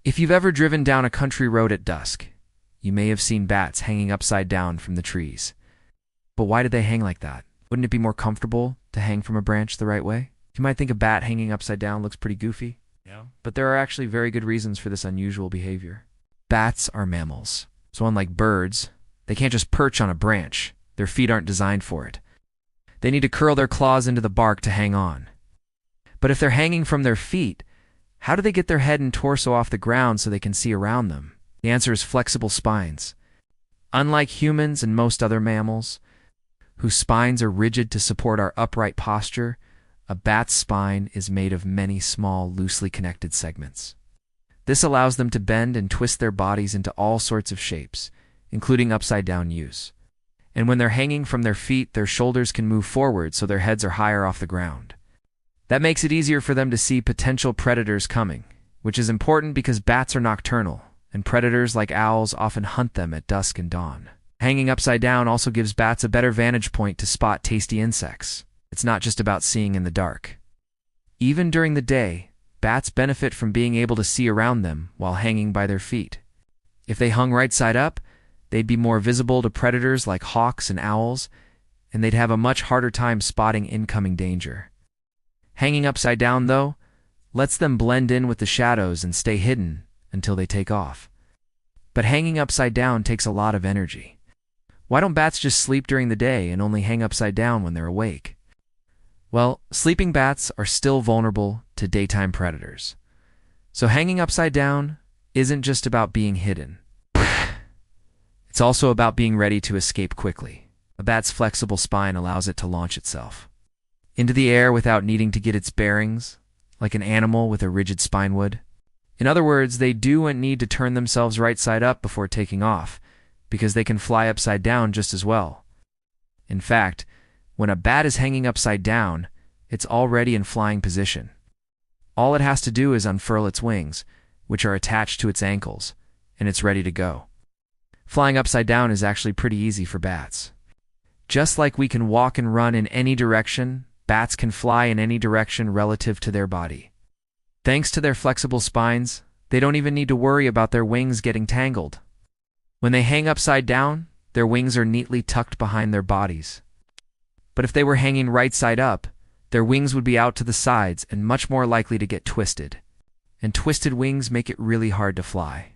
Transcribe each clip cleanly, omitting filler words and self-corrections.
If you've ever driven down a country road at dusk, you may have seen bats hanging upside down from the trees. But why do they hang like that? Wouldn't it be more comfortable to hang from a branch the right way? You might think a bat hanging upside down looks pretty goofy. Yeah. But there are actually very good reasons for this unusual behavior. Bats are mammals, so unlike birds, they can't just perch on a branch. Their feet aren't designed for it. They need to curl their claws into the bark to hang on. But if they're hanging from their feet, how do they get their head and torso off the ground so they can see around them? The answer is flexible spines. Unlike humans and most other mammals, whose spines are rigid to support our upright posture, a bat's spine is made of many small, loosely connected segments. This allows them to bend and twist their bodies into all sorts of shapes, including upside-down U's. And when they're hanging from their feet, their shoulders can move forward so their heads are higher off the ground. That makes it easier for them to see potential predators coming, which is important because bats are nocturnal, and predators like owls often hunt them at dusk and dawn. Hanging upside down also gives bats a better vantage point to spot tasty insects. It's not just about seeing in the dark. Even during the day, bats benefit from being able to see around them while hanging by their feet. If they hung right side up, they'd be more visible to predators like hawks and owls, and they'd have a much harder time spotting incoming danger. Hanging upside down, though, lets them blend in with the shadows and stay hidden until they take off. But hanging upside down takes a lot of energy. Why don't bats just sleep during the day and only hang upside down when they're awake? Well, sleeping bats are still vulnerable to daytime predators. So hanging upside down isn't just about being hidden. It's also about being ready to escape quickly. A bat's flexible spine allows it to launch itself into the air without needing to get its bearings, like an animal with a rigid spine would. In other words, they don't need to turn themselves right side up before taking off, because they can fly upside down just as well. In fact, when a bat is hanging upside down, it's already in flying position. All it has to do is unfurl its wings, which are attached to its ankles, and it's ready to go. Flying upside down is actually pretty easy for bats. Just like we can walk and run in any direction, bats can fly in any direction relative to their body. Thanks to their flexible spines, they don't even need to worry about their wings getting tangled. When they hang upside down, their wings are neatly tucked behind their bodies. But if they were hanging right side up, their wings would be out to the sides and much more likely to get twisted. And twisted wings make it really hard to fly.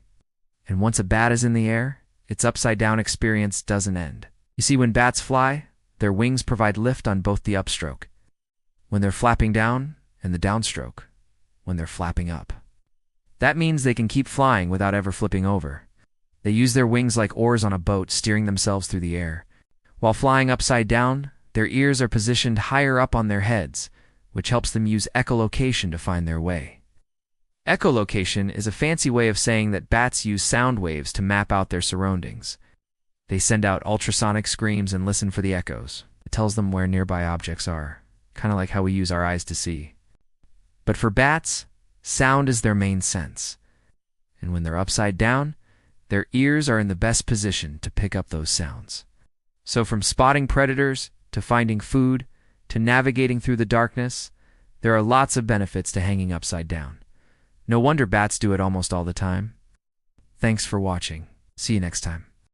And once a bat is in the air, its upside-down experience doesn't end. You see, when bats fly, their wings provide lift on both the upstroke, when they're flapping down, and the downstroke, when they're flapping up. That means they can keep flying without ever flipping over. They use their wings like oars on a boat, steering themselves through the air. While flying upside down, their ears are positioned higher up on their heads, which helps them use echolocation to find their way. Echolocation is a fancy way of saying that bats use sound waves to map out their surroundings. They send out ultrasonic screams and listen for the echoes. It tells them where nearby objects are, kind of like how we use our eyes to see. But for bats, sound is their main sense. And when they're upside down, their ears are in the best position to pick up those sounds. So from spotting predators, to finding food, to navigating through the darkness, there are lots of benefits to hanging upside down. No wonder bats do it almost all the time. Thanks for watching. See you next time.